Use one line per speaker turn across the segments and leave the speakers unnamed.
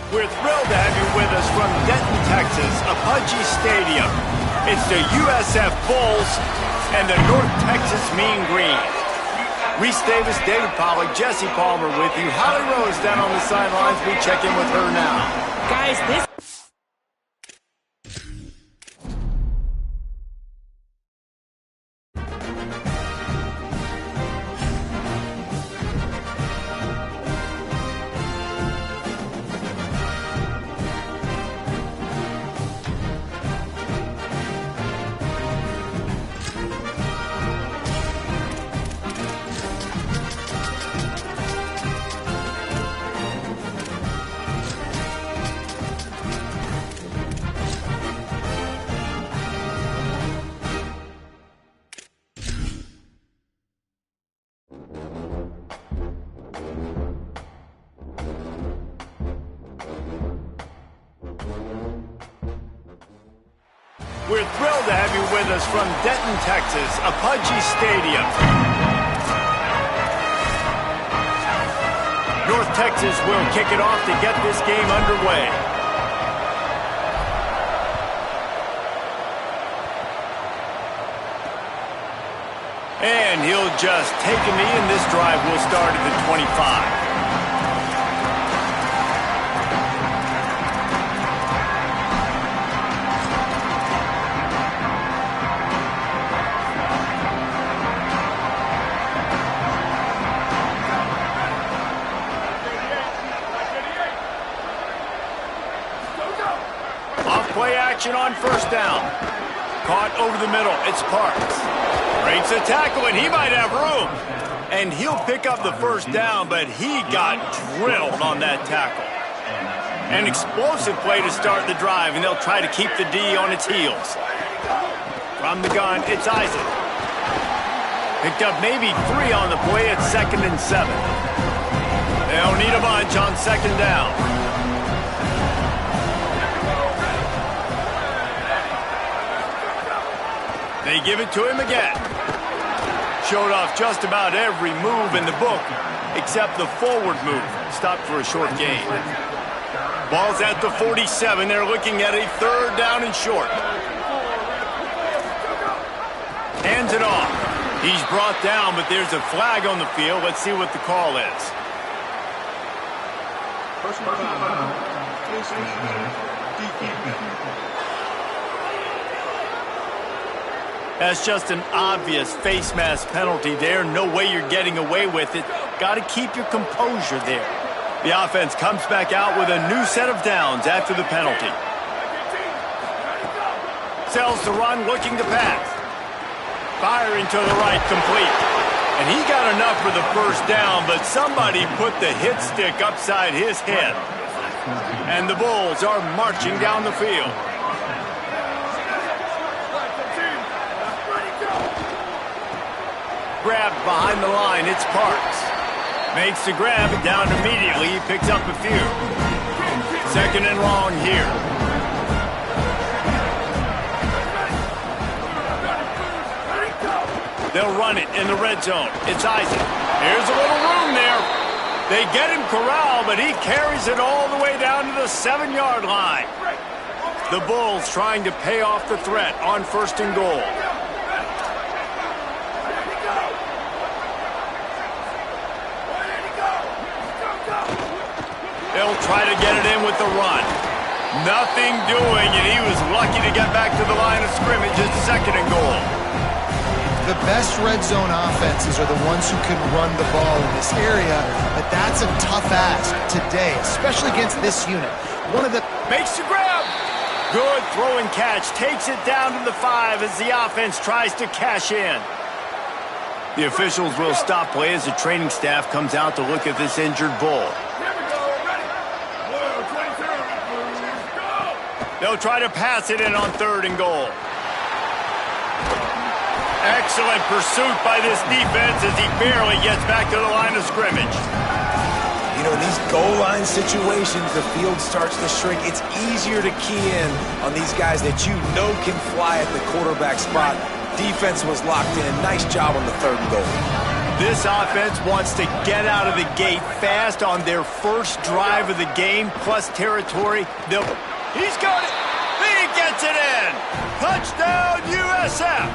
We're thrilled to have you with us from Denton, Texas, Apogee Stadium. It's the USF Bulls and the North Texas Mean Green. Reese Davis, David Pollack, Jesse Palmer with you. Holly Rose down on the sidelines. We check in with her now.
Guys, this...
We're thrilled to have you with us from Denton, Texas, Apogee Stadium. North Texas will kick it off to get this game underway. And he'll just take a knee, and this drive will start at the 25. Play action on first down. Caught over the middle. It's Parks. Breaks a tackle, and he might have room. And he'll pick up the first down, but he got drilled on that tackle. An explosive play to start the drive, and they'll try to keep the D on its heels. From the gun, it's Isaac. Picked up maybe 3 on the play at 2nd and 7. They'll need a bunch on 2nd down. They give it to him again. Showed off just about every move in the book, except the forward move. Stopped for a short gain. Ball's at the 47. They're looking at a 3rd down and short. Hands it off. He's brought down, but there's a flag on the field. Let's see what the call is. That's just an obvious face mask penalty there. No way you're getting away with it. Got to keep your composure there. The offense comes back out with a new set of downs after the penalty. Sells the run, looking to pass. Firing to the right, complete. And he got enough for the first down, but somebody put the hit stick upside his head. And the Bulls are marching down the field. Grabbed behind the line, it's Parks. Makes the grab, down immediately, he picks up a few. 2nd and long here. They'll run it in the red zone. It's Isaac. Here's a little room there. They get him corralled, but he carries it all the way down to the 7-yard line. The Bulls trying to pay off the threat on 1st and goal. They'll try to get it in with the run. Nothing doing, and he was lucky to get back to the line of scrimmage at 2nd and goal.
The best red zone offenses are the ones who can run the ball in this area, but that's a tough ask today, especially against this unit. One of the...
Makes the grab. Good throwing catch. Takes it down to the 5 as the offense tries to cash in. The officials will stop play as the training staff comes out to look at this injured Bull. They'll try to pass it in on 3rd and goal. Excellent pursuit by this defense as he barely gets back to the line of scrimmage.
You know, in these goal line situations, the field starts to shrink. It's easier to key in on these guys that you know can fly at the quarterback spot. Defense was locked in. Nice job on the 3rd and goal.
This offense wants to get out of the gate fast on their first drive of the game, plus territory. He's got it. He gets it in. Touchdown, USF.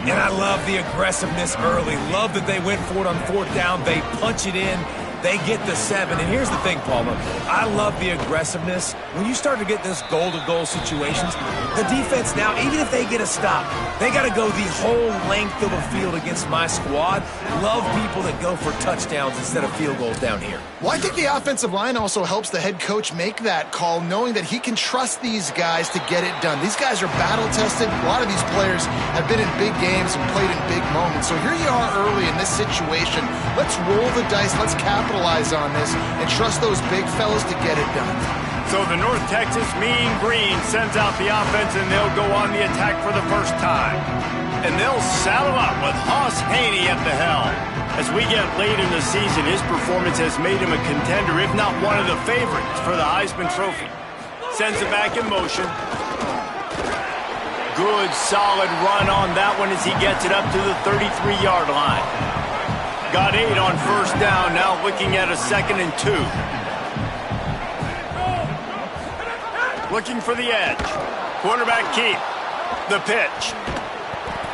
And I love the aggressiveness early. Love that they went for it on fourth down. They punch it in. They get the 7. And here's the thing, Palmer. I love the aggressiveness. When you start to get this goal-to-goal situations, the defense now, even if they get a stop, they got to go the whole length of the field against my squad. Love people that go for touchdowns instead of field goals down here.
Well, I think the offensive line also helps the head coach make that call, knowing that he can trust these guys to get it done. These guys are battle-tested. A lot of these players have been in big games and played in big moments. So here you are early in this situation. Let's roll the dice. Let's capitalize on this and trust those big fellas to get it done.
So the North Texas Mean Green sends out the offense, and they'll go on the attack for the first time. And they'll saddle up with Hoss Haney at the helm. As we get late in the season, his performance has made him a contender, if not one of the favorites, for the Heisman Trophy. Sends it back in motion. Good, solid run on that one as he gets it up to the 33-yard line. Got 8 on first down, now looking at a 2nd and 2. Looking for the edge. Quarterback keep. The pitch.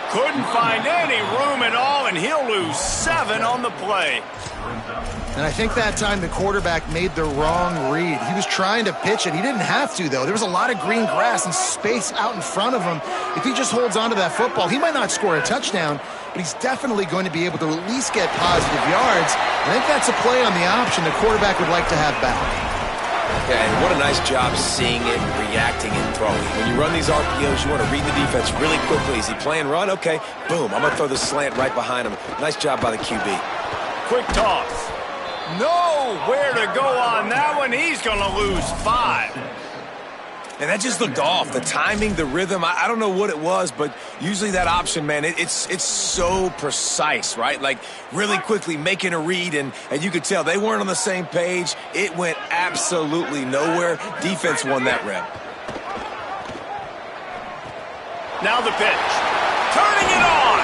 Couldn't find any room at all, and he'll lose 7 on the play.
And I think that time the quarterback made the wrong read. He was trying to pitch it. He didn't have to, though. There was a lot of green grass and space out in front of him. If he just holds on to that football, he might not score a touchdown, but he's definitely going to be able to at least get positive yards. I think that's a play on the option the quarterback would like to have back.
Yeah, and what a nice job seeing it, reacting, and throwing. When you run these RPOs, you want to read the defense really quickly. Is he playing run? Okay, boom. I'm going to throw the slant right behind him. Nice job by the QB.
Quick toss. Nowhere to go on that one. He's going to lose 5.
And that just looked off. The timing, the rhythm, I don't know what it was, but usually that option, man, it's so precise, right? Like really quickly making a read, and you could tell they weren't on the same page. It went absolutely nowhere. Defense won that rep.
Now the pitch. Turning it on.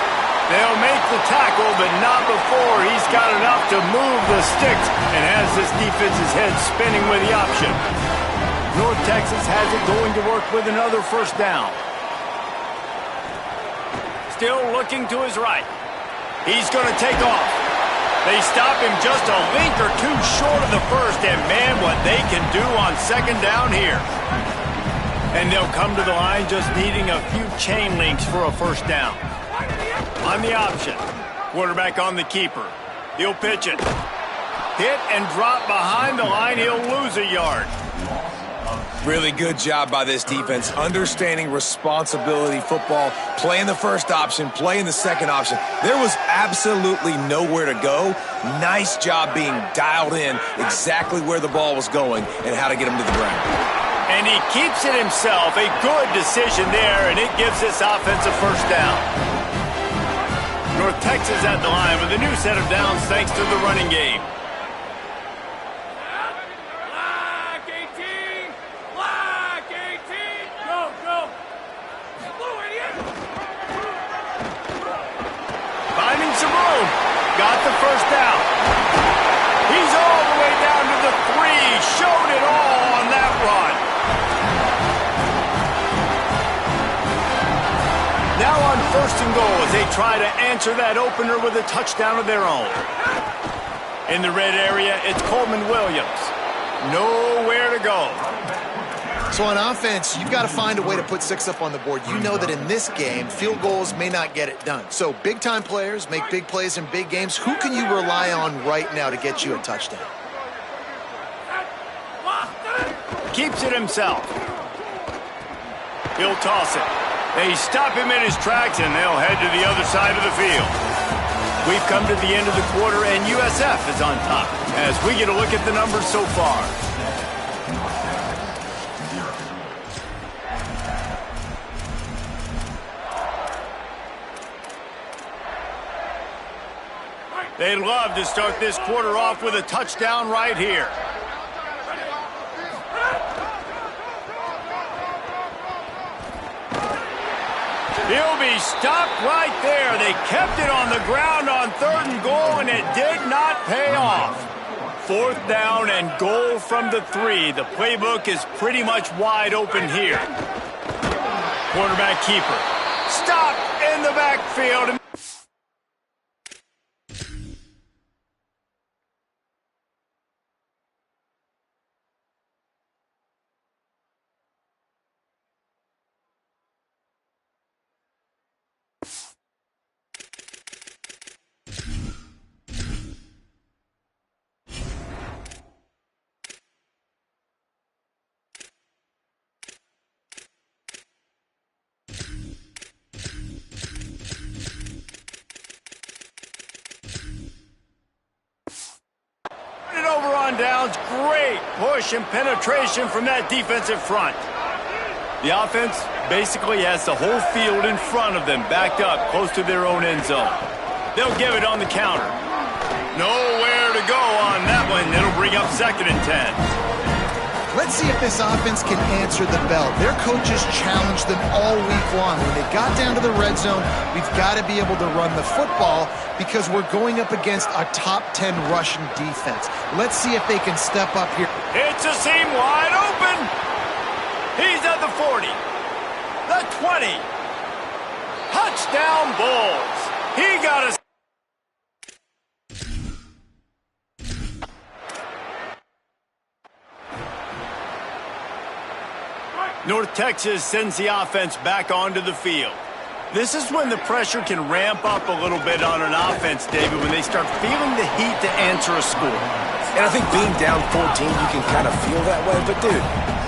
They'll make the tackle, but not before he's got enough to move the sticks and has this defense's head spinning with the option. North Texas has it going to work with another first down. Still looking to his right. He's going to take off. They stop him just a link or two short of the first, and man, what they can do on 2nd down here. And they'll come to the line just needing a few chain links for a first down. On the option. Quarterback on the keeper. He'll pitch it. Hit and drop behind the line. He'll lose a yard.
Really good job by this defense, understanding responsibility football, playing the first option, playing the second option. There was absolutely nowhere to go. Nice job being dialed in exactly where the ball was going and how to get him to the ground.
And he keeps it himself. A good decision there, and it gives this offense a first down. North Texas at the line with a new set of downs thanks to the running game. Finding some room. Got the first down. He's all the way down to the 3. Showed it all on that run. Now on 1st and goal as they try to answer that opener with a touchdown of their own. In the red area, it's Coleman Williams. Nowhere to go.
So on offense, you've got to find a way to put 6 up on the board. You know that in this game, field goals may not get it done. So big-time players make big plays in big games. Who can you rely on right now to get you a touchdown?
Keeps it himself. He'll toss it. They stop him in his tracks, and they'll head to the other side of the field. We've come to the end of the quarter, and USF is on top as we get a look at the numbers so far. They'd love to start this quarter off with a touchdown right here. He'll be stopped right there. They kept it on the ground on 3rd pay off. 4th down and goal from the 3. The playbook is pretty much wide open here. Quarterback keeper. Stop in the backfield. Over on downs, great push and penetration from that defensive front. The offense basically has the whole field in front of them, backed up close to their own end zone. They'll give it on the counter. Nowhere to go on that one. It'll bring up 2nd and 10.
Let's see if this offense can answer the bell. Their coaches challenged them all week long. When they got down to the red zone, we've got to be able to run the football because we're going up against a top 10 rushing defense. Let's see if they can step up here.
It's a seam wide open. He's at the 40, the 20. Touchdown Bulls. He got us. North Texas sends the offense back onto the field. This is when the pressure can ramp up a little bit on an offense, David, when they start feeling the heat to answer a score.
And I think being down 14, you can kind of feel that way. But, dude,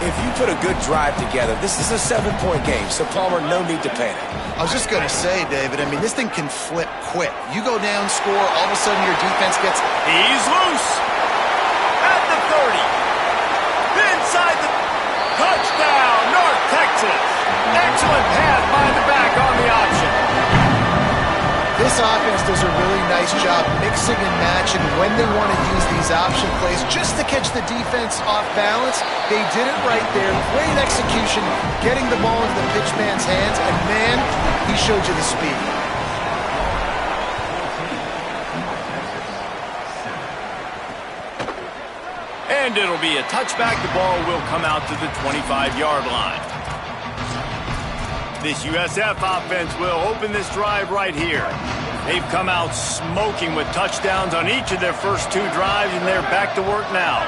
if you put a good drive together, this is a 7-point game. So, Palmer, no need to panic.
I was just going to say, David, I mean, this thing can flip quick. You go down, score, all of a sudden your defense gets...
He's loose. At the 30. Inside the... Touchdown, North Texas. Excellent pass by the back on the option.
This offense does a really nice job mixing and matching when they want to use these option plays just to catch the defense off balance. They did it right there. Great execution, getting the ball into the pitchman's hands, and man, he showed you the speed.
And it'll be a touchback. The ball will come out to the 25-yard line. This USF offense will open this drive right here. They've come out smoking with touchdowns on each of their first 2 drives, and they're back to work now.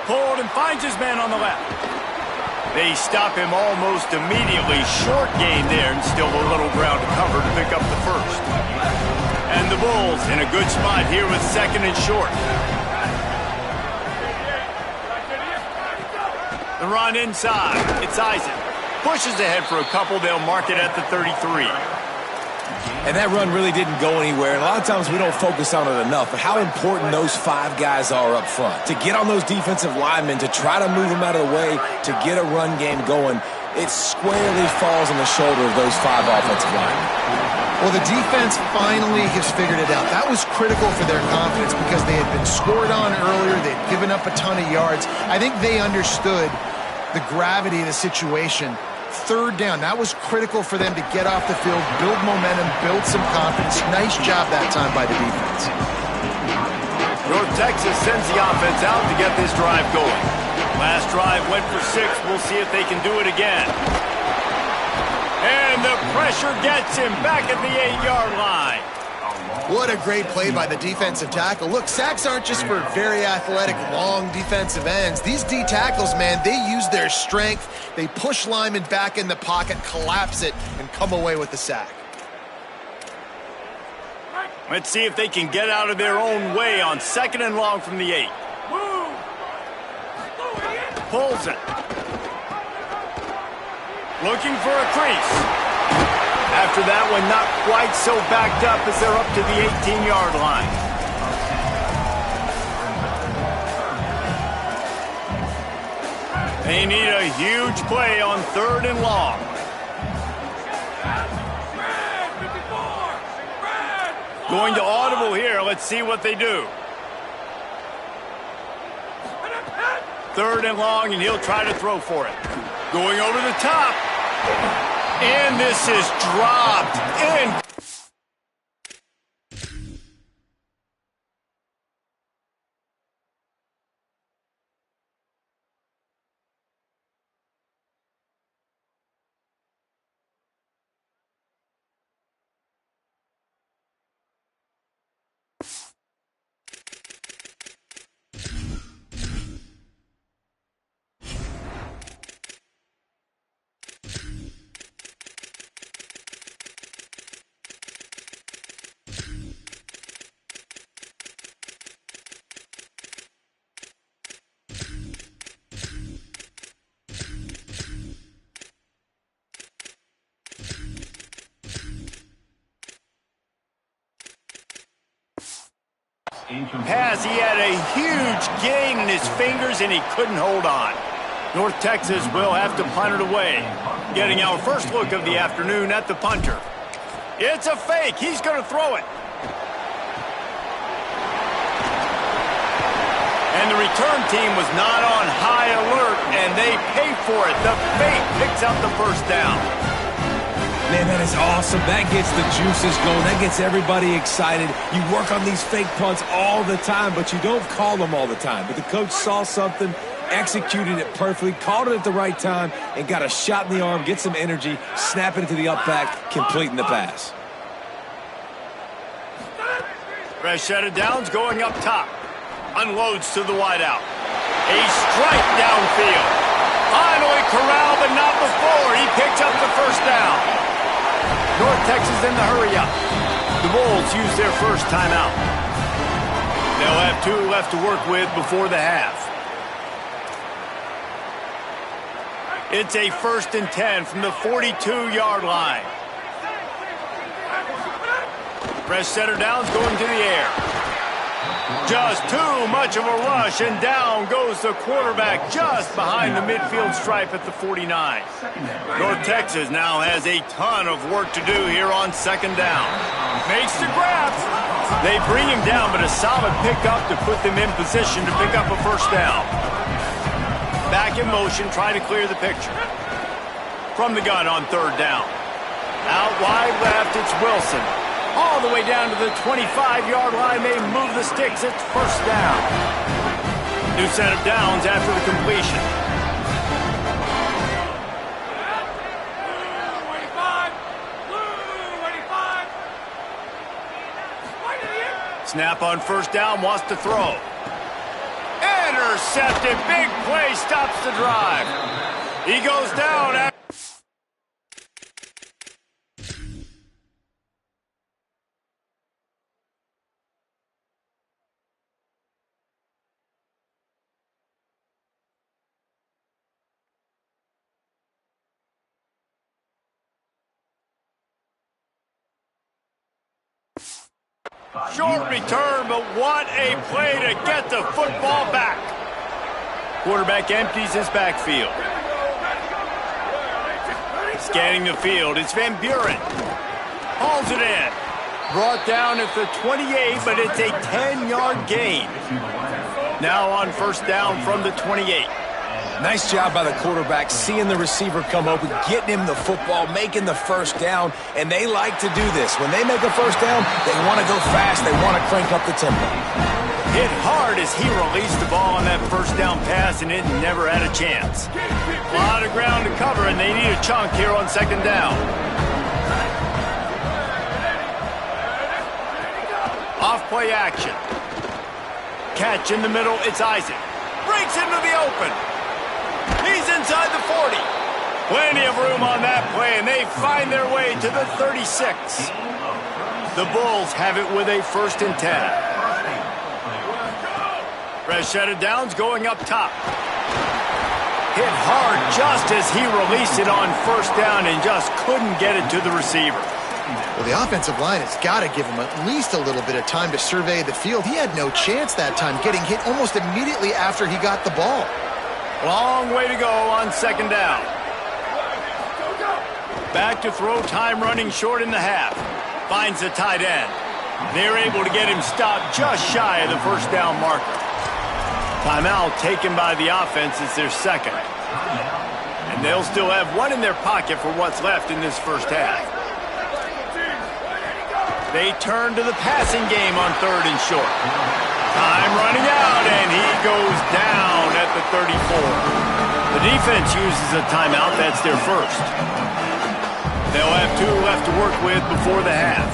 Pulled and finds his man on the left. They stop him almost immediately. Short gain there, and still a little ground to cover to pick up the first. And the Bulls in a good spot here with 2nd and short. The run inside. It's Isaac. Pushes ahead for a couple. They'll mark it at the 33.
And that run really didn't go anywhere. And a lot of times we don't focus on it enough. But how important those 5 guys are up front. To get on those defensive linemen, to try to move them out of the way, to get a run game going, it squarely falls on the shoulder of those 5 offensive linemen.
Well, the defense finally has figured it out. That was critical for their confidence because they had been scored on earlier. They'd given up a ton of yards. I think they understood the gravity of the situation. 3rd down, that was critical for them to get off the field, build momentum, build some confidence. Nice job that time by the defense.
North Texas sends the offense out to get this drive going. Last drive went for 6. We'll see if they can do it again. And the pressure gets him back at the 8-yard line.
What a great play by the defensive tackle. Look, sacks aren't just for very athletic, long defensive ends. These D tackles, man, they use their strength. They push linemen back in the pocket, collapse it, and come away with the sack.
Let's see if they can get out of their own way on 2nd and long from the 8. Pulls it. Looking for a crease. After that one, not quite so backed up as they're up to the 18-yard line. They need a huge play on 3rd and long. Going to audible here. Let's see what they do. 3rd and long, and he'll try to throw for it. Going over the top. And this is dropped in. pass, he had a huge gain in his fingers, and he couldn't hold on. North Texas will have to punt it away. Getting our first look of the afternoon at the punter. It's a fake. He's going to throw it. And the return team was not on high alert, and they paid for it. The fake picks up the first down.
Man, that is awesome. That gets the juices going. That gets everybody excited. You work on these fake punts all the time, but you don't call them all the time. But the coach saw something, executed it perfectly, called it at the right time, and got a shot in the arm, get some energy, snap it into the up back, completing the pass.
Fresh set of downs going up top. Unloads to the wideout. A strike downfield. Finally corralled, but not before. He picks up the first down. North Texas in the hurry-up. The Bulls use their first timeout. They'll have 2 left to work with before the half. It's a 1st and 10 from the 42-yard line. Fresh setter downs going to the air. Just too much of a rush, and down goes the quarterback just behind the midfield stripe at the 49. North Texas now has a ton of work to do here on 2nd down. Makes the grab. They bring him down, but a solid pickup to put them in position to pick up a first down. Back in motion, trying to clear the picture. From the gun on 3rd down. Out wide left, it's Wilson. All the way down to the 25-yard line. They move the sticks. It's first down. New set of downs after the completion. Snap on 1st down, wants to throw. Intercepted. Big play, stops the drive. He goes down after. Short return, but what a play to get the football back. Quarterback empties his backfield. Scanning the field, it's Van Buren. Hauls it in. Brought down at the 28, but it's a 10-yard gain. Now on 1st down from the 28.
Nice job by the quarterback, seeing the receiver come open, getting him the football, making the first down, and they like to do this. When they make a first down, they want to go fast, they want to crank up the tempo.
Hit hard as he released the ball on that first down pass, and it never had a chance. A lot of ground to cover, and they need a chunk here on 2nd down. Off play action. Catch in the middle, it's Isaac. Breaks into the open. He's inside the 40. Plenty of room on that play, and they find their way to the 36. The Bulls have it with a 1st and 10. Fresh set of downs going up top. Hit hard just as he released it on 1st down and just couldn't get it to the receiver.
Well, the offensive line has got to give him at least a little bit of time to survey the field. He had no chance that time, getting hit almost immediately after he got the ball.
Long way to go on 2nd down. Back to throw, time running short in the half. Finds the tight end. They're able to get him stopped just shy of the 1st down marker. Timeout taken by the offense is their 2nd. And they'll still have 1 in their pocket for what's left in this first half. They turn to the passing game on 3rd and short. Time running out, and he goes down at the 34. The defense uses a timeout. That's their 1st. They'll have 2 left to work with before the half.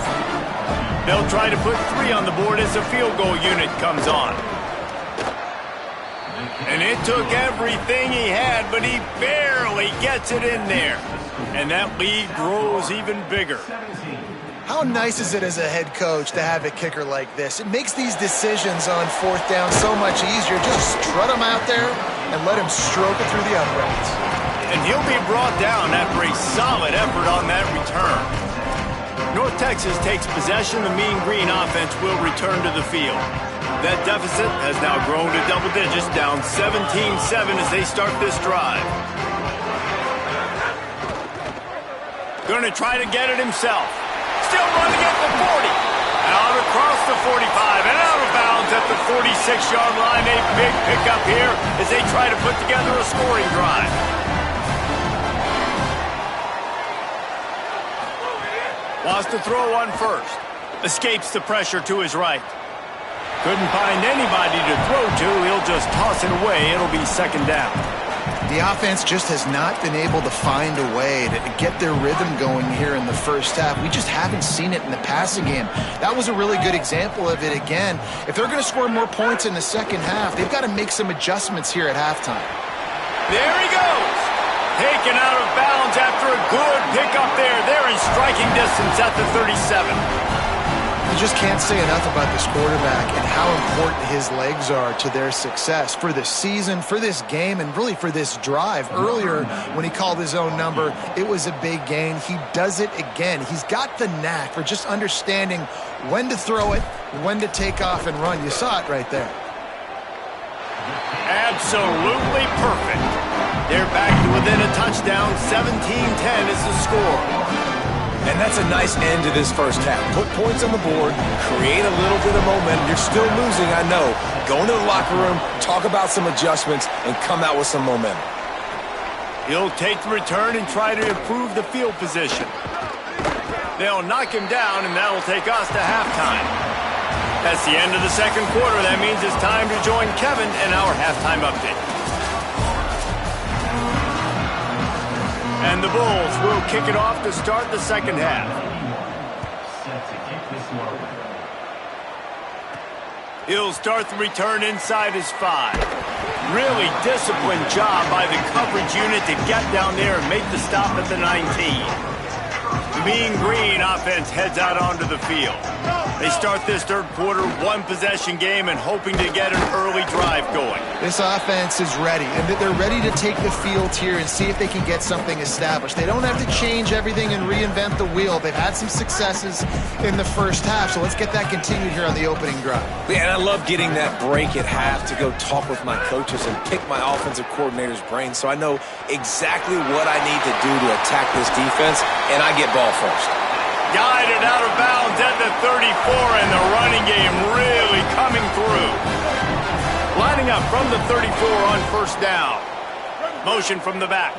They'll try to put 3 on the board as the field goal unit comes on. And it took everything he had, but he barely gets it in there. And that lead grows even bigger.
How nice is it as a head coach to have a kicker like this? It makes these decisions on 4th down so much easier. Just strut him out there and let him stroke it through the uprights.
And he'll be brought down after a solid effort on that return. North Texas takes possession. The Mean Green offense will return to the field. That deficit has now grown to double digits, down 17-7 as they start this drive. Going to try to get it himself. Still running at the 40. Out across the 45 and out of bounds at the 46-yard line. A big pickup here as they try to put together a scoring drive. Wants to throw on first. Escapes the pressure to his right. Couldn't find anybody to throw to. He'll just toss it away. It'll be second down.
The offense just has not been able to find a way to get their rhythm going here in the first half. We just haven't seen it in the passing game. That was a really good example of it again. If they're going to score more points in the second half, they've got to make some adjustments here at halftime.
There he goes. Taken out of bounds after a good pickup there. They're in striking distance at the 37.
You just can't say enough about this quarterback and how important his legs are to their success for this season, for this game, and really for this drive. Earlier, when he called his own number, it was a big gain. He does it again. He's got the knack for just understanding when to throw it, when to take off and run. You saw it right there.
Absolutely perfect. They're back to within a touchdown. 17-10 is the score.
And that's a nice end to this first half. Put points on the board, create a little bit of momentum. You're still losing, I know. Go into the locker room, talk about some adjustments, and come out with some momentum.
He'll take the return and try to improve the field position. They'll knock him down, and that'll take us to halftime. That's the end of the second quarter. That means it's time to join Kevin in our halftime update. And the Bulls will kick it off to start the second half. He'll start the return inside his 5. Really disciplined job by the coverage unit to get down there and make the stop at the 19. The Mean Green offense heads out onto the field. They start this third quarter one-possession game and hoping to get an early drive going.
This offense is ready, and they're ready to take the field here and see if they can get something established. They don't have to change everything and reinvent the wheel. They've had some successes in the first half, so let's get that continued here on the opening drive.
Yeah, and I love getting that break at half to go talk with my coaches and pick my offensive coordinator's brain so I know exactly what I need to do to attack this defense, and I get ball first.
Guided out of bounds at the 34, and the running game really coming through. Lining up from the 34 on first down. Motion from the back.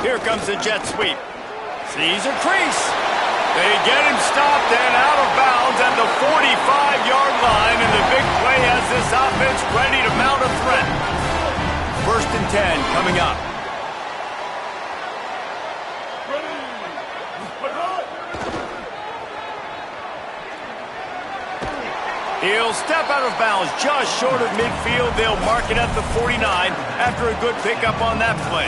Here comes the jet sweep. Sees a crease. They get him stopped and out of bounds at the 45-yard line, and the big play has this offense ready to mount a threat. First and 10 coming up. He'll step out of bounds just short of midfield. They'll mark it at the 49 after a good pickup on that play.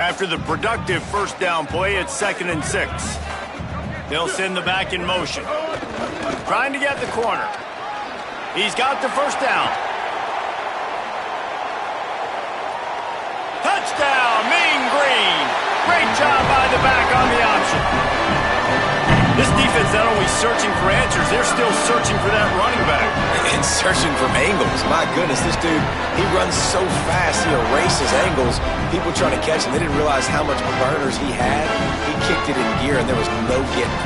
After the productive first down play, it's 2nd and 6. They'll send the back in motion. Trying to get the corner. He's got the first down. Touchdown, Mean Green. Great job by the back on the option. This defense not only searching for answers, they're still searching for that running back.
And searching for angles. My goodness, this dude, he runs so fast, he erases angles. People trying to catch him, they didn't realize how much burners he had. He kicked it in gear, and there was no getting.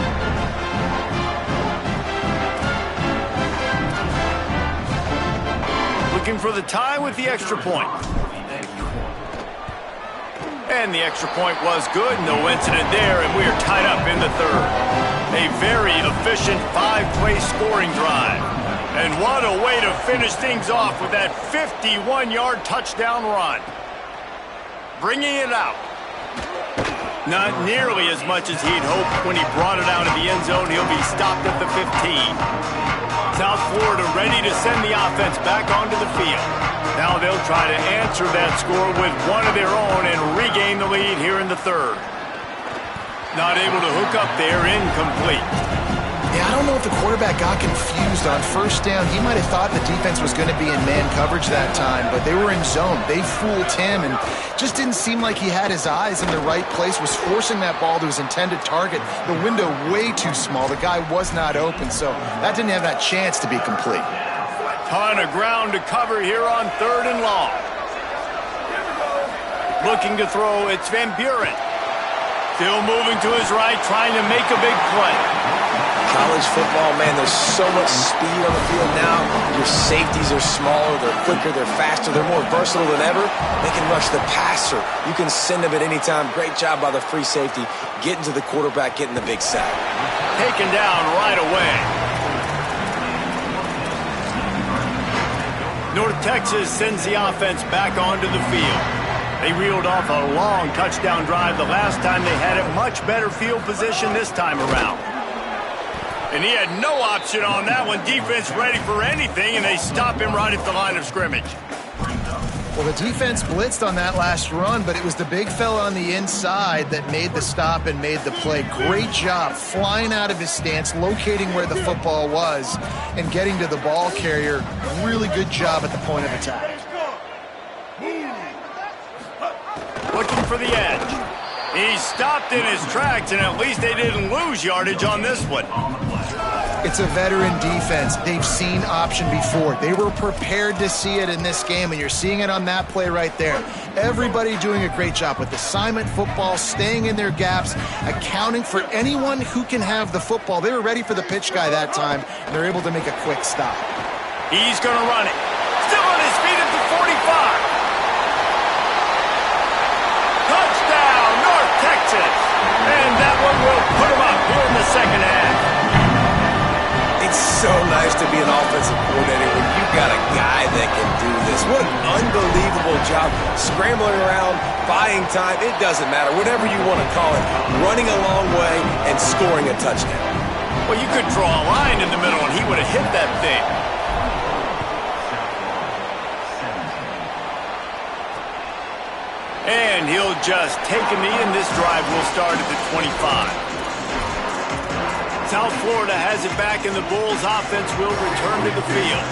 Looking for the tie with the extra point. And the extra point was good. No incident there, and we are tied up in the third. A very efficient 5-play scoring drive. And what a way to finish things off with that 51-yard touchdown run. Bringing it out. Not nearly as much as he'd hoped when he brought it out of the end zone. He'll be stopped at the 15. South Florida ready to send the offense back onto the field. Now they'll try to answer that score with one of their own and regain the lead here in the third. Not able to hook up there, incomplete.
Yeah, I don't know if the quarterback got confused on first down. He might have thought the defense was going to be in man coverage that time, but they were in zone. They fooled him and just didn't seem like he had his eyes in the right place, was forcing that ball to his intended target. The window way too small. The guy was not open, so that didn't have that chance to be complete.
Ton of ground to cover here on 3rd and long. Looking to throw, it's Van Buren. Still moving to his right, trying to make a big play.
College football, man, there's so much speed on the field now. Your safeties are smaller, they're quicker, they're faster, they're more versatile than ever. They can rush the passer. You can send them at any time. Great job by the free safety, getting to the quarterback, getting the big sack.
Taken down right away. North Texas sends the offense back onto the field. They reeled off a long touchdown drive the last time they had it. Much better field position this time around. And he had no option on that one. Defense ready for anything, and they stop him right at the line of scrimmage.
Well, the defense blitzed on that last run, but it was the big fella on the inside that made the stop and made the play. Great job flying out of his stance, locating where the football was, and getting to the ball carrier. Really good job at the point of attack.
Looking for the edge. He stopped in his tracks, and at least they didn't lose yardage on this one.
It's a veteran defense. They've seen option before. They were prepared to see it in this game, and you're seeing it on that play right there. Everybody doing a great job with assignment football, staying in their gaps, accounting for anyone who can have the football. They were ready for the pitch guy that time, and they're able to make a quick stop.
He's going to run it. Still on his feet at the 45. Touchdown, North Texas. And that one will put him up here in the second half.
It's so nice to be an offensive coordinator when you've got a guy that can do this. What an unbelievable job. Scrambling around, buying time, it doesn't matter. Whatever you want to call it. Running a long way and scoring a touchdown.
Well, you could draw a line in the middle and he would have hit that thing. And he'll just take a knee, and this drive will start at the 25. South Florida has it back, and the Bulls offense will return to the field.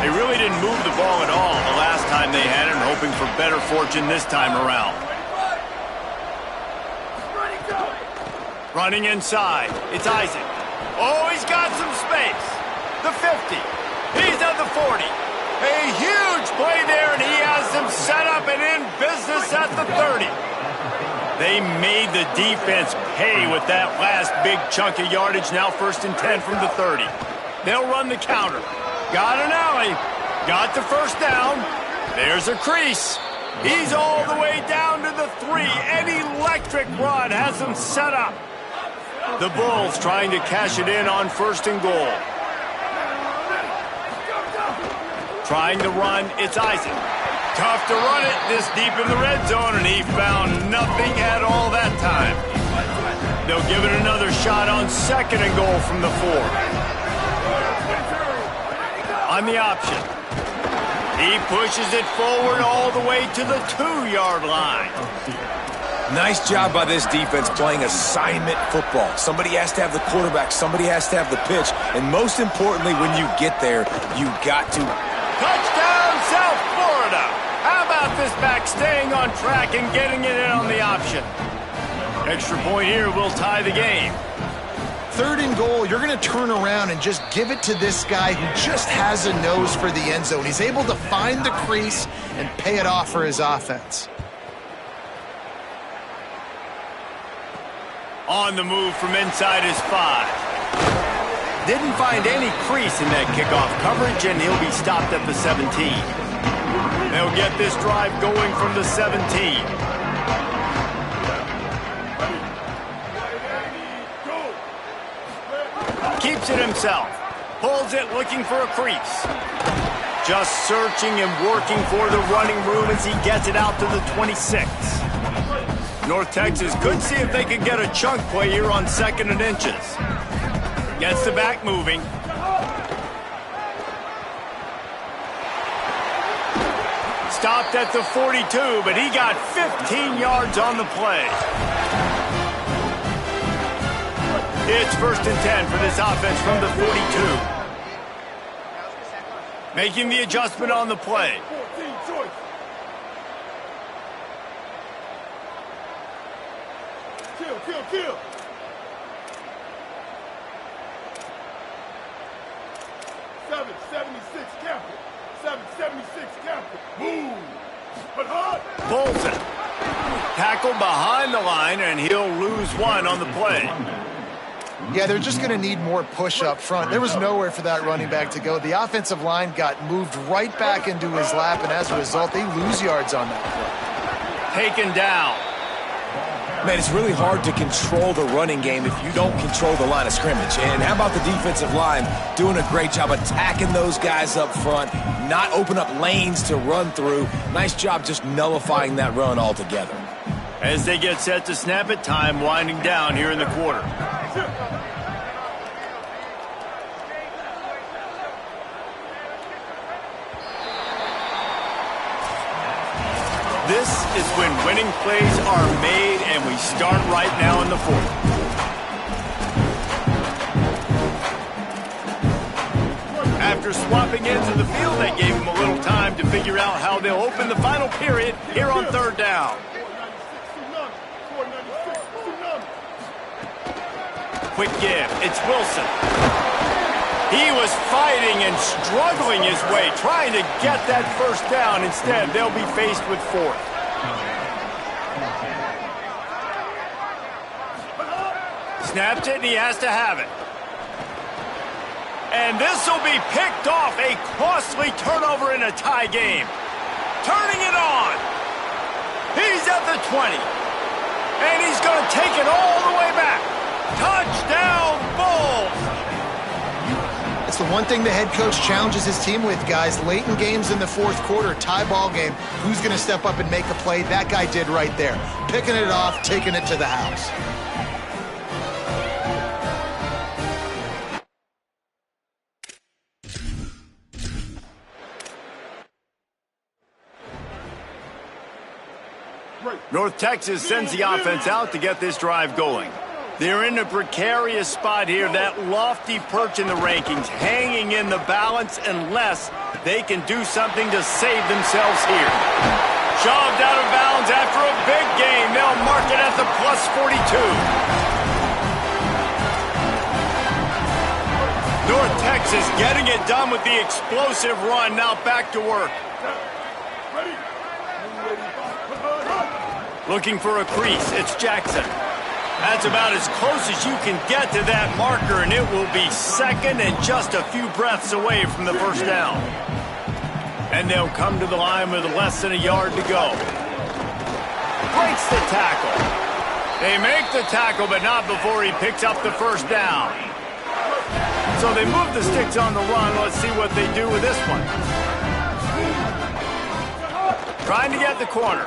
They really didn't move the ball at all the last time they had it, hoping for better fortune this time around. Running inside, it's Isaac. Oh, he's got some space. The 50. He's at the 40. A huge play there, and he has them set up and in business at the 30. They made the defense pay with that last big chunk of yardage. Now 1st and 10 from the 30. They'll run the counter. Got an alley. Got the first down. There's a crease. He's all the way down to the 3. An electric run has them set up. The Bulls trying to cash it in on 1st and goal. Trying to run, it's Isaac. Tough to run it this deep in the red zone, and he found nothing at all that time. They'll give it another shot on 2nd and goal from the 4. On the option. He pushes it forward all the way to the 2-yard line.
Nice job by this defense playing assignment football. Somebody has to have the quarterback, somebody has to have the pitch, and most importantly, when you get there, you got to...
Touchdown, South Florida! How about this back staying on track and getting it in on the option? Extra point here will tie the game.
3rd and goal, you're going to turn around and just give it to this guy who just has a nose for the end zone. He's able to find the crease and pay it off for his offense.
On the move from inside his 5. Didn't find any crease in that kickoff coverage, and he'll be stopped at the 17. They'll get this drive going from the 17. Keeps it himself. Pulls it looking for a crease. Just searching and working for the running room as he gets it out to the 26. North Texas could see if they could get a chunk play here on 2nd and inches. Gets the back moving. Stopped at the 42, but he got 15 yards on the play. It's 1st and 10 for this offense from the 42. Making the adjustment on the play.
Kill. 776 Captain. 776 Captain. Move. But hard.
Bolton. Tackled behind the line, and he'll lose one on the play.
Yeah, they're just going to need more push up front. There was nowhere for that running back to go. The offensive line got moved right back into his lap, and as a result, they lose yards on that play.
Taken down.
Man, it's really hard to control the running game if you don't control the line of scrimmage. And how about the defensive line doing a great job attacking those guys up front, not open up lanes to run through. Nice job just nullifying that run altogether.
As they get set to snap it, time winding down here in the quarter. This is when winning plays are made, and we start right now in the fourth. After swapping ends of the field, that gave them a little time to figure out how they'll open the final period here on 3rd down. Quick give. It's Wilson. He was fighting and struggling his way, trying to get that 1st down. Instead, they'll be faced with 4th. Snapped it, and he has to have it. And this will be picked off. A costly turnover in a tie game. Turning it on. He's at the 20. And he's going to take it all the way back. Touchdown, Bulls!
It's the one thing the head coach challenges his team with, guys. Late in games in the 4th quarter, tie ball game, who's going to step up and make a play? That guy did right there. Picking it off, taking it to the house.
North Texas sends the offense out to get this drive going. They're in a precarious spot here, that lofty perch in the rankings, hanging in the balance unless they can do something to save themselves here. Shoved out of bounds after a big game. They'll mark it at the plus 42. North Texas getting it done with the explosive run. Now back to work. Looking for a crease. It's Jackson. That's about as close as you can get to that marker, and it will be 2nd and just a few breaths away from the 1st down. And they'll come to the line with less than a yard to go. Breaks the tackle. They make the tackle, but not before he picks up the 1st down. So they move the sticks on the run. Let's see what they do with this one. Trying to get the corner.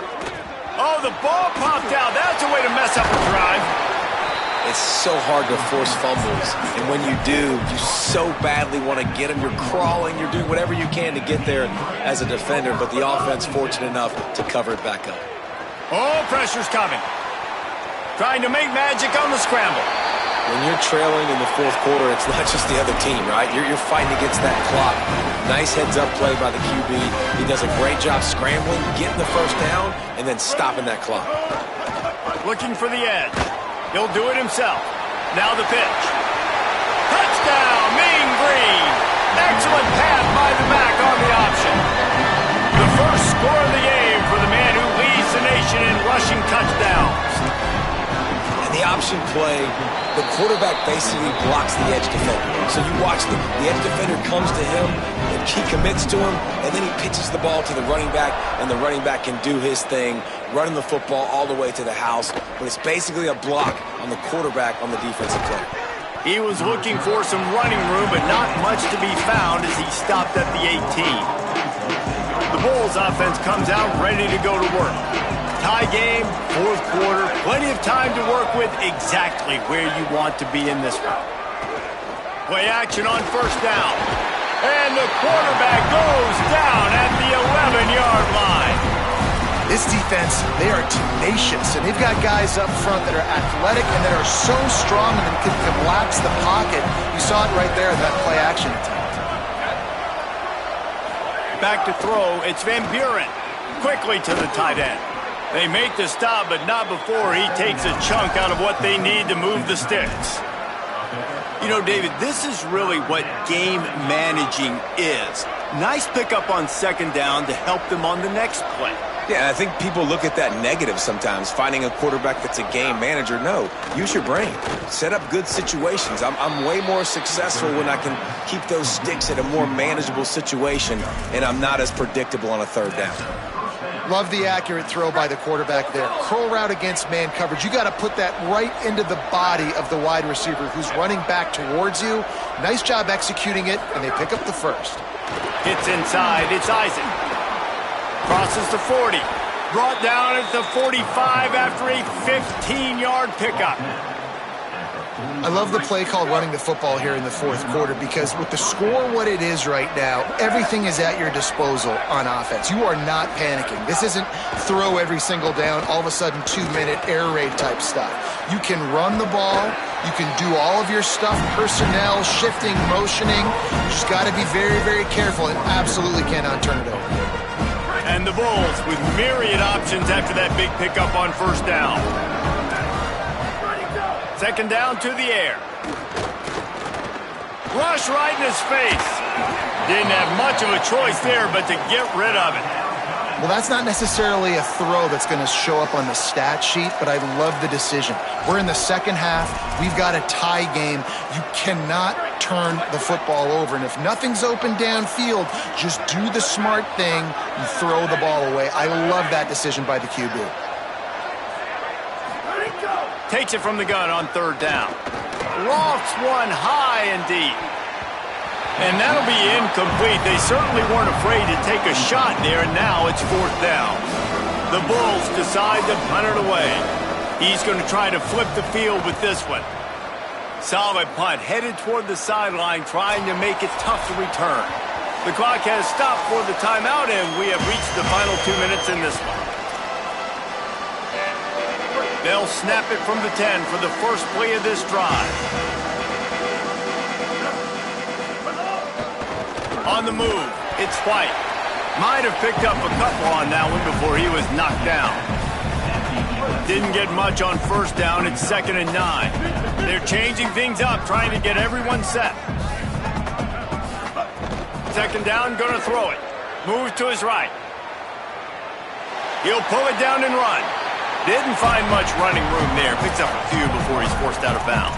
Oh, the ball popped out. That's a way to mess up a drive.
It's so hard to force fumbles, and when you do, you so badly want to get them. You're crawling, you're doing whatever you can to get there as a defender, but the offense fortunate enough to cover it back up.
Oh, pressure's coming. Trying to make magic on the scramble.
When you're trailing in the 4th quarter, it's not just the other team, right? You're fighting against that clock. Nice heads-up play by the QB. He does a great job scrambling, getting the 1st down, and then stopping that clock.
Looking for the edge. He'll do it himself. Now the pitch. Touchdown, Mean Green. Excellent pass by the back on the option. The first score of the game for the man who leads the nation in rushing touchdowns.
And the option play, the quarterback basically blocks the edge defender. So you watch the edge defender comes to him, and he commits to him, and then he pitches the ball to the running back, and the running back can do his thing, running the football all the way to the house. But it's basically a block on the quarterback on the defensive play.
He was looking for some running room, but not much to be found as he stopped at the 18. The Bulls offense comes out ready to go to work. Tie game, 4th quarter, plenty of time to work with, exactly where you want to be in this one. Play action on 1st down. And the quarterback goes down at the 11-yard line.
This defense, they are tenacious, and they've got guys up front that are athletic and that are so strong and can collapse the pocket. You saw it right there in that play action attempt.
Back to throw, it's Van Buren. Quickly to the tight end. They make the stop, but not before he takes a chunk out of what they need to move the sticks. You know, David, this is really what game managing is. Nice pickup on second down to help them on the next play.
Yeah, I think people look at that negative sometimes, finding a quarterback that's a game manager. No, use your brain. Set up good situations. I'm way more successful when I can keep those sticks at a more manageable situation, and I'm not as predictable on a third down.
Love the accurate throw by the quarterback there. Curl route against man coverage. You got to put that right into the body of the wide receiver who's running back towards you. Nice job executing it, and they pick up the first.
Hits inside. It's Isaac. Crosses the 40. Brought down at the 45 after a 15-yard pickup.
I love the play called running the football here in the fourth quarter because with the score what it is right now, everything is at your disposal on offense. You are not panicking. This isn't throw every single down, all of a sudden 2-minute air raid type stuff. You can run the ball. You can do all of your stuff, personnel, shifting, motioning. You just got to be very, very careful and absolutely cannot turn it over.
And the Bulls with myriad options after that big pickup on first down. Second down to the air. Rush right in his face. Didn't have much of a choice there, but to get rid of it.
Well, that's not necessarily a throw that's going to show up on the stat sheet, but I love the decision. We're in the second half. We've got a tie game. You cannot turn the football over. And if nothing's open downfield, just do the smart thing and throw the ball away. I love that decision by the QB.
Takes it from the gun on third down. Lofts one high and deep. And that'll be incomplete. They certainly weren't afraid to take a shot there, and now it's fourth down. The Bulls decide to punt it away. He's going to try to flip the field with this one. Solid punt, headed toward the sideline, trying to make it tough to return. The clock has stopped for the timeout, and we have reached the final 2 minutes in this one. They'll snap it from the 10 for the first play of this drive. On the move, it's White. Might have picked up a couple on that one before he was knocked down. Didn't get much on first down. It's 2nd and 9. They're changing things up, trying to get everyone set. Second down, gonna throw it. Moves to his right. He'll pull it down and run. Didn't find much running room there. Picks up a few before he's forced out of bounds.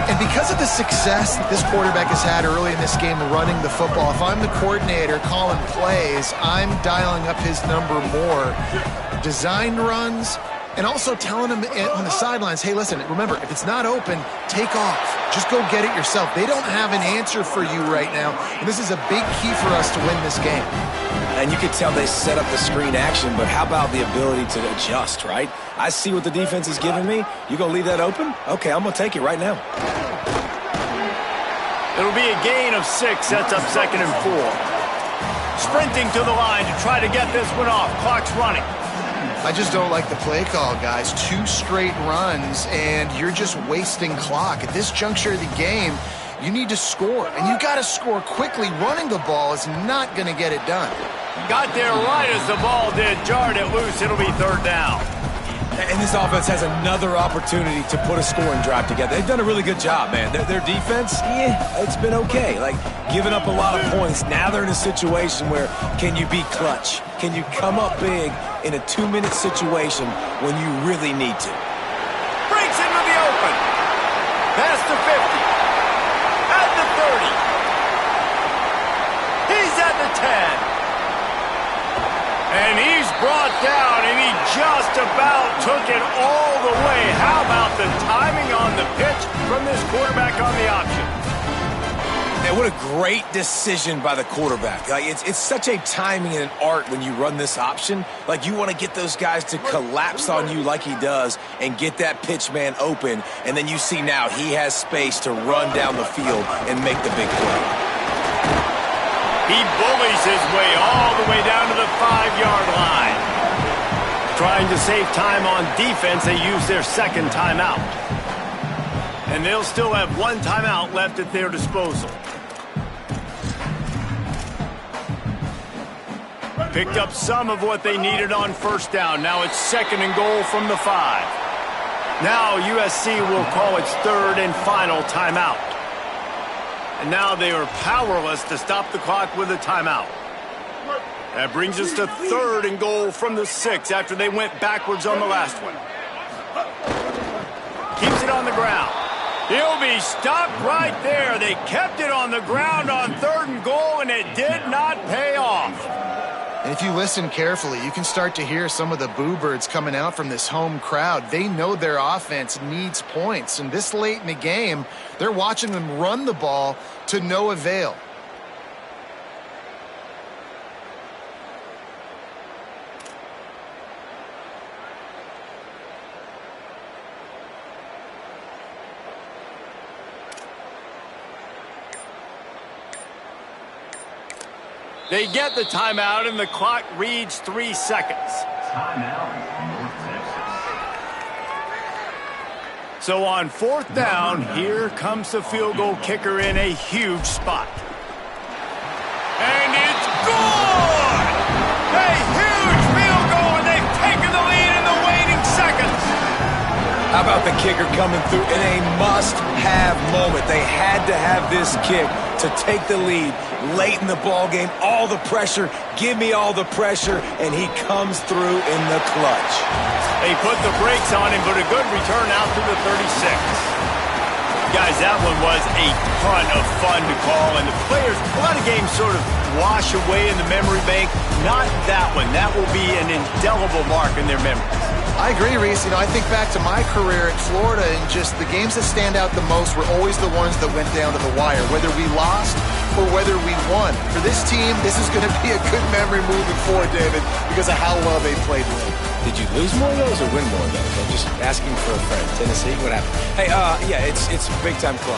And because of the success that this quarterback has had early in this game running the football, if I'm the coordinator calling plays, I'm dialing up his number more. Designed runs, and also telling him on the sidelines, hey, listen, remember, if it's not open, take off. Just go get it yourself. They don't have an answer for you right now, and this is a big key for us to win this game.
And you could tell they set up the screen action, but how about the ability to adjust, right? I see what the defense is giving me. You gonna leave that open? Okay, I'm gonna take it right now.
It'll be a gain of 6, sets up 2nd and 4. Sprinting to the line to try to get this one off. Clock's running.
I just don't like the play call, guys. 2 straight runs, and you're just wasting clock. At this juncture of the game, you need to score, and you got to score quickly. Running the ball is not going to get it done.
Got there right as the ball did. Jarred it loose. It'll be 3rd down.
And this offense has another opportunity to put a scoring drive together. They've done a really good job, man. Their defense, it's been okay. Like, giving up a lot of points. Now they're in a situation where can you be clutch? Can you come up big in a 2-minute situation when you really need to?
Breaks into the open. Past the 50. At the 30. He's at the 10. And he's brought down, and he just about took it all the way. How about the timing on the pitch from this quarterback on the option?
Man, what a great decision by the quarterback. Like, it's such a timing and an art when you run this option. Like, you want to get those guys to collapse on you like he does and get that pitch man open. And then you see now he has space to run down the field and make the big play.
He bullies his way all the way down to the 5-yard line. Trying to save time on defense, they use their second timeout. And they'll still have one timeout left at their disposal. Picked up some of what they needed on first down. Now it's 2nd and goal from the 5. Now USC will call its third and final timeout. And now they are powerless to stop the clock with a timeout. That brings us to 3rd and goal from the 6 after they went backwards on the last one. Keeps it on the ground. He'll be stopped right there. They kept it on the ground on 3rd and goal, and it did not pay off.
And if you listen carefully, you can start to hear some of the boo birds coming out from this home crowd. They know their offense needs points, and this late in the game, they're watching them run the ball to no avail.
They get the timeout, and the clock reads 3 seconds.
Timeout, North Texas.
So on 4th down, here comes the field goal kicker in a huge spot. And it's good! A huge field goal, and they've taken the lead in the waning seconds.
How about the kicker coming through in a must-have moment? They had to have this kick to take the lead late in the ball game. All the pressure, give me all the pressure, and he comes through in the clutch.
They put the brakes on him, but a good return out to the 36. Guys, that one was a ton of fun to call, and the players, a lot of games sort of wash away in the memory bank. Not that one. That will be an indelible mark in their memories.
I agree, Reese. I think back to my career at Florida, and just the games that stand out the most were always the ones that went down to the wire, whether we lost or whether we won. For this team, this is going to be a good memory moving forward, David, because of how well they played late.
Did you lose more of those or win more of those? I'm just asking for a friend. Tennessee, what happened? Hey, yeah, it's big time club.